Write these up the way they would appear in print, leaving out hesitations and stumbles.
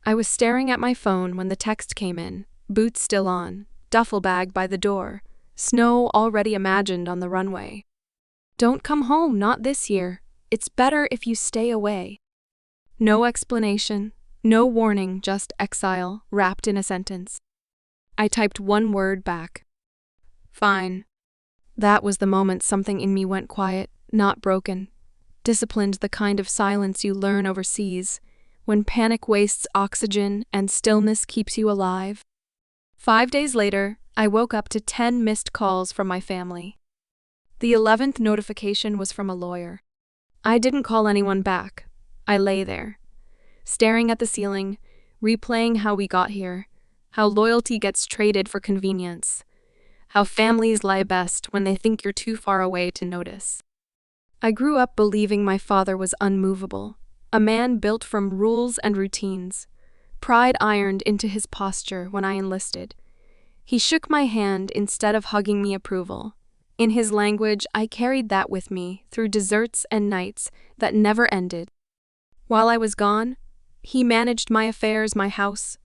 I was staring at my phone when the text came in, boots still on, duffel bag by the door, snow already imagined on the runway. Don't come home, not this year. It's better if you stay away. No explanation, no warning, just exile wrapped in a sentence. I typed one word back. Fine. That was the moment something in me went quiet, not broken. Disciplined, the kind of silence you learn overseas, when panic wastes oxygen and stillness keeps you alive. 5 days later, I woke up to 10 missed calls from my family. The 11th notification was from a lawyer. I didn't call anyone back. I lay there, staring at the ceiling, replaying how we got here, how loyalty gets traded for convenience, how families lie best when they think you're too far away to notice. I grew up believing my father was unmovable, a man built from rules and routines, pride ironed into his posture when I enlisted. He shook my hand instead of hugging me approval. In his language, I carried that with me through deserts and nights that never ended. While I was gone, he managed my affairs, my house,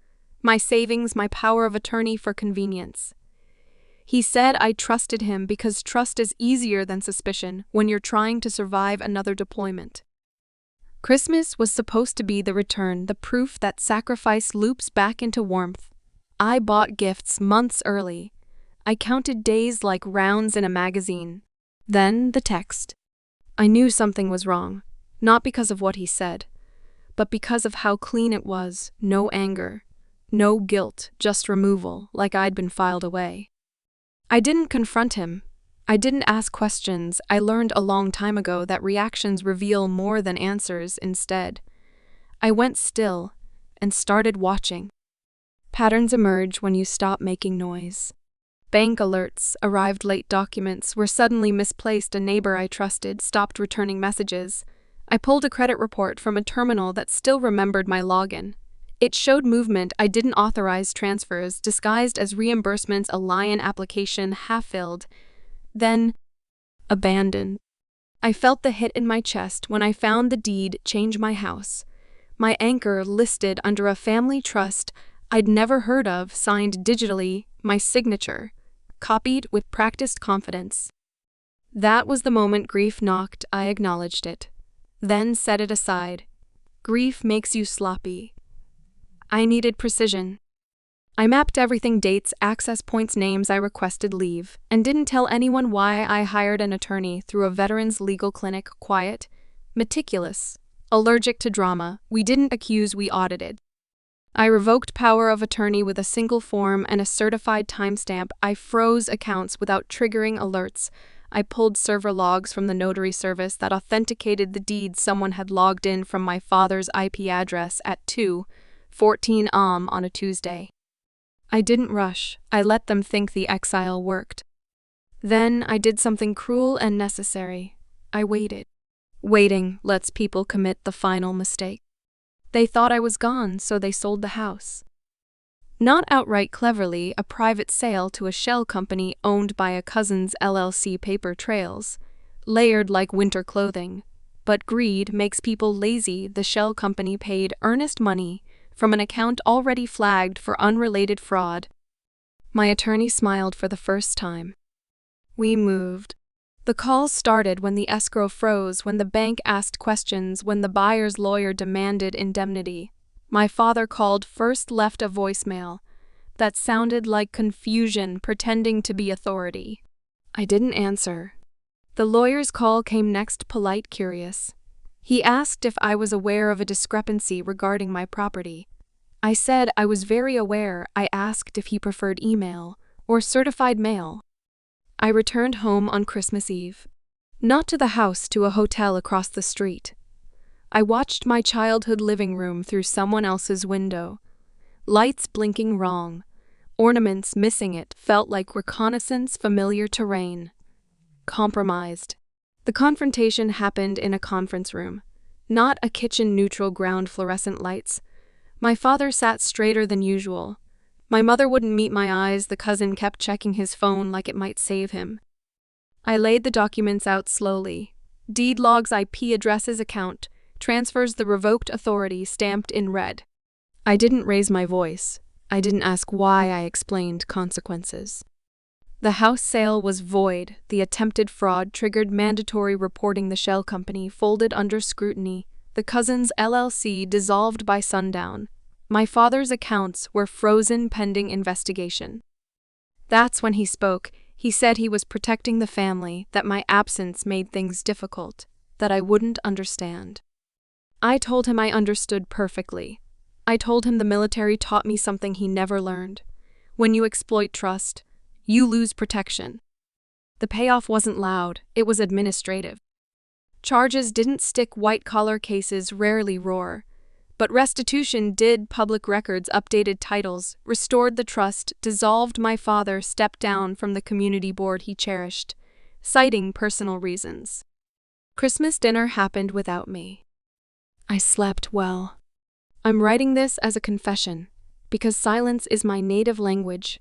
my savings, my power of attorney for convenience. He said I trusted him because trust is easier than suspicion when you're trying to survive another deployment. Christmas was supposed to be the return, the proof that sacrifice loops back into warmth. I bought gifts months early. I counted days like rounds in a magazine. Then the text. I knew something was wrong, not because of what he said, but because of how clean it was. No anger, no guilt, just removal, like I'd been filed away. I didn't confront him. I didn't ask questions. I learned a long time ago that reactions reveal more than answers. Instead, I went still and started watching. Patterns emerge when you stop making noise. Bank alerts, arrived late documents were suddenly misplaced. A neighbor I trusted stopped returning messages. I pulled a credit report from a terminal that still remembered my login. It showed movement I didn't authorize, transfers disguised as reimbursements, a Lion application half-filled, then abandoned. I felt the hit in my chest when I found the deed change my house. My anchor listed under a family trust I'd never heard of, signed digitally, my signature, copied with practiced confidence. That was the moment grief knocked. I acknowledged it, then set it aside. Grief makes you sloppy. I needed precision. I mapped everything, dates, access points, names. I requested leave, and didn't tell anyone why. I hired an attorney through a veterans legal clinic, quiet, meticulous, allergic to drama. We didn't accuse, we audited. I revoked power of attorney with a single form and a certified timestamp. I froze accounts without triggering alerts. I pulled server logs from the notary service that authenticated the deed. Someone had logged in from my father's IP address at 2:14 am on a Tuesday. I didn't rush. I let them think the exile worked. Then I did something cruel and necessary. I waited. Waiting lets people commit the final mistake. They thought I was gone, so they sold the house. Not outright cleverly, a private sale to a shell company owned by a cousin's LLC. Paper trails, layered like winter clothing. But greed makes people lazy. The shell company paid earnest money from an account already flagged for unrelated fraud. My attorney smiled for the first time. We moved. The calls started when the escrow froze, when the bank asked questions, when the buyer's lawyer demanded indemnity. My father called first, left a voicemail that sounded like confusion, pretending to be authority. I didn't answer. The lawyer's call came next, polite, curious. He asked if I was aware of a discrepancy regarding my property. I said I was very aware. I asked if he preferred email or certified mail. I returned home on Christmas Eve. Not to the house, to a hotel across the street. I watched my childhood living room through someone else's window. Lights blinking wrong, ornaments missing. It felt like reconnaissance, familiar terrain. Compromised. The confrontation happened in a conference room, not a kitchen. Neutral ground, fluorescent lights. My father sat straighter than usual. My mother wouldn't meet my eyes. The cousin kept checking his phone like it might save him. I laid the documents out slowly. Deed logs, IP addresses, account transfers, the revoked authority stamped in red. I didn't raise my voice. I didn't ask why. I explained consequences. The house sale was void. The attempted fraud triggered mandatory reporting. The shell company folded under scrutiny. The Cousins LLC dissolved by sundown. My father's accounts were frozen pending investigation. That's when he spoke. He said he was protecting the family, that my absence made things difficult, that I wouldn't understand. I told him I understood perfectly. I told him the military taught me something he never learned. When you exploit trust, you lose protection. The payoff wasn't loud, it was administrative. Charges didn't stick, white-collar cases rarely roar. But restitution did. Public records updated titles, restored the trust, dissolved. My father stepped down from the community board he cherished, citing personal reasons. Christmas dinner happened without me. I slept well. I'm writing this as a confession, because silence is my native language.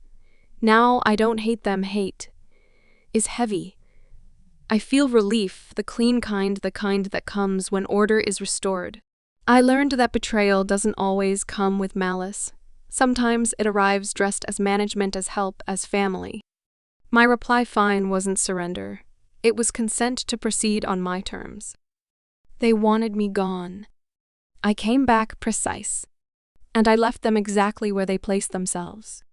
Now I don't hate them. Hate is heavy. I feel relief, the clean kind, the kind that comes when order is restored. I learned that betrayal doesn't always come with malice. Sometimes it arrives dressed as management, as help, as family. My reply fine wasn't surrender. It was consent to proceed on my terms. They wanted me gone. I came back precise. And I left them exactly where they placed themselves.